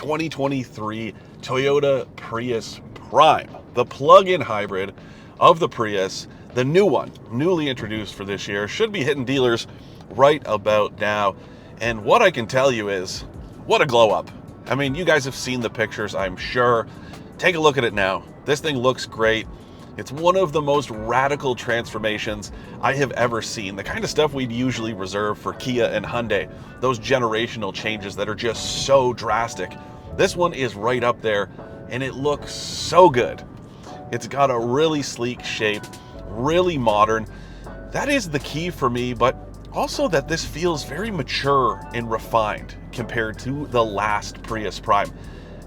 2023 Toyota Prius Prime, the plug-in hybrid of the Prius, the new one, newly introduced for this year, should be hitting dealers right about now. And what I can tell you is, what a glow up. I mean, you guys have seen the pictures, I'm sure. Take a look at it now. This thing looks great. It's one of the most radical transformations I have ever seen. The kind of stuff we'd usually reserve for Kia and Hyundai. Those generational changes that are just so drastic. This one is right up there, and it looks so good. It's got a really sleek shape, really modern. That is the key for me, but also that this feels very mature and refined compared to the last Prius Prime.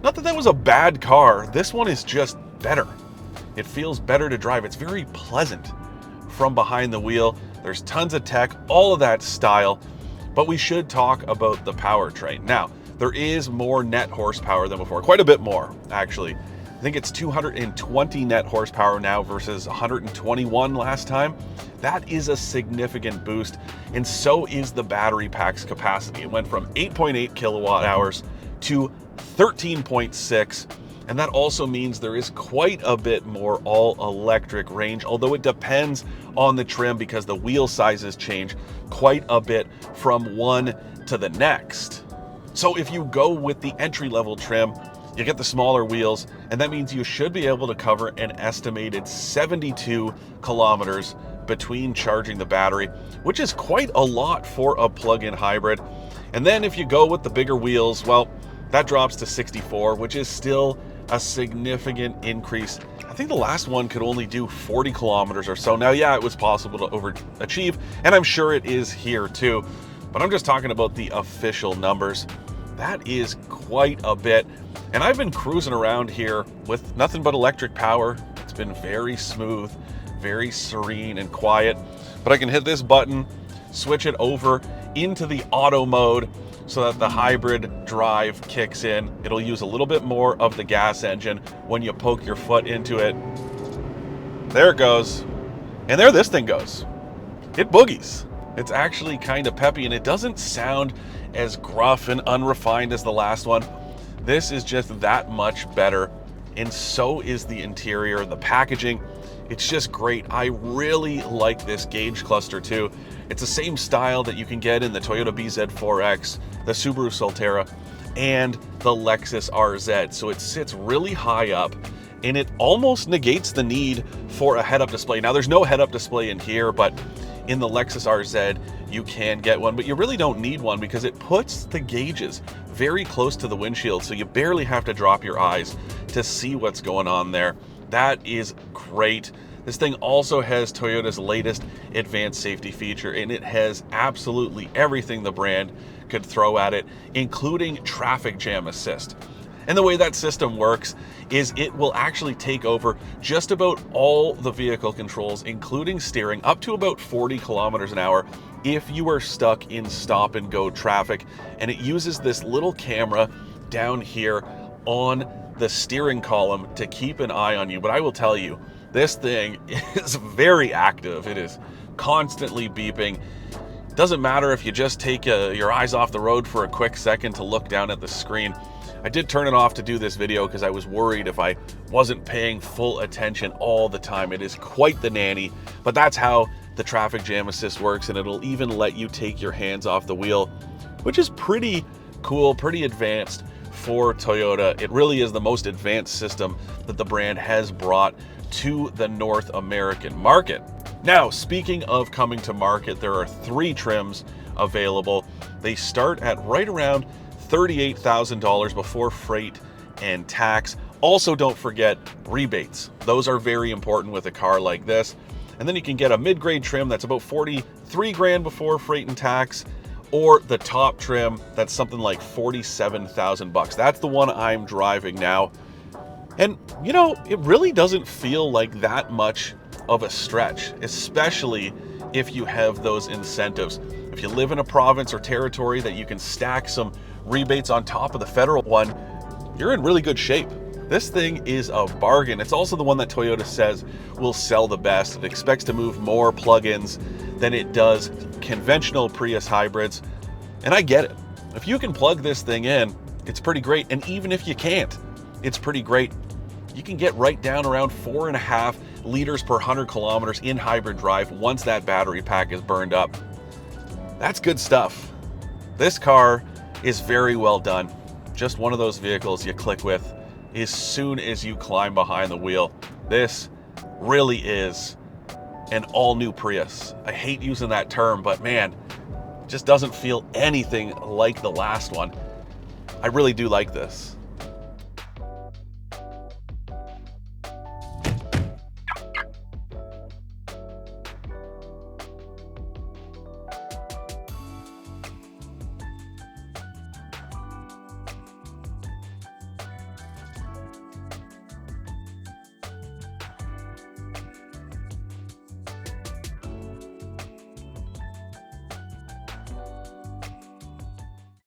Not that that was a bad car, this one is just better. It feels better to drive. It's very pleasant from behind the wheel. There's tons of tech, all of that style, but we should talk about the powertrain. Now, there is more net horsepower than before, quite a bit more, actually. I think it's 220 net horsepower now versus 121 last time. That is a significant boost, and so is the battery pack's capacity. It went from 8.8 kilowatt hours to 13.6. And that also means there is quite a bit more all-electric range, although it depends on the trim because the wheel sizes change quite a bit from one to the next. So if you go with the entry-level trim, you get the smaller wheels, and that means you should be able to cover an estimated 72 kilometers between charging the battery, which is quite a lot for a plug-in hybrid. And then if you go with the bigger wheels, well, that drops to 64, which is still a significant increase. I think the last one could only do 40 kilometers or so. Now, yeah, it was possible to overachieve, and I'm sure it is here too, but I'm just talking about the official numbers. That is quite a bit. And I've been cruising around here with nothing but electric power. It's been very smooth, very serene and quiet, but I can hit this button, switch it over into the auto mode, so that the hybrid drive kicks in. It'll use a little bit more of the gas engine when you poke your foot into it. There it goes. And there this thing goes. It boogies. It's actually kind of peppy, and it doesn't sound as gruff and unrefined as the last one. This is just that much better, and so is the interior, the packaging. It's just great. I really like this gauge cluster too. It's the same style that you can get in the Toyota BZ4X, the Subaru Solterra, and the Lexus RZ. So it sits really high up, and it almost negates the need for a head-up display. Now, there's no head-up display in here, but in the Lexus RZ, you can get one, but you really don't need one because it puts the gauges very close to the windshield, so you barely have to drop your eyes to see what's going on there. That is great. This thing also has Toyota's latest advanced safety feature, and it has absolutely everything the brand could throw at it, including traffic jam assist. And the way that system works is it will actually take over just about all the vehicle controls, including steering, up to about 40 kilometers an hour if you are stuck in stop and go traffic. And it uses this little camera down here on the steering column to keep an eye on you. But I will tell you, this thing is very active. It is constantly beeping. Doesn't matter if you just take your eyes off the road for a quick second to look down at the screen. I did turn it off to do this video because I was worried if I wasn't paying full attention all the time. It is quite the nanny, but that's how the traffic jam assist works, and it'll even let you take your hands off the wheel, which is pretty cool, pretty advanced for Toyota. It really is the most advanced system that the brand has brought to the North American market. Now, speaking of coming to market, there are 3 trims available. They start at right around $38,000 before freight and tax. Also, don't forget rebates. Those are very important with a car like this. And then you can get a mid-grade trim that's about 43 grand before freight and tax, or the top trim that's something like 47,000 bucks. That's the one I'm driving now. And you know, it really doesn't feel like that much of a stretch, especially if you have those incentives. If you live in a province or territory that you can stack some rebates on top of the federal one, you're in really good shape. This thing is a bargain. It's also the one that Toyota says will sell the best. It expects to move more plug-ins than it does conventional Prius hybrids. And I get it. If you can plug this thing in, It's pretty great. And even if you can't, it's pretty great. You can get right down around 4.5 liters per 100 kilometers in hybrid drive once that battery pack is burned up. That's good stuff. This car is very well done. Just one of those vehicles you click with as soon as you climb behind the wheel. This really is an all-new Prius. I hate using that term, but man, it just doesn't feel anything like the last one. I really do like this.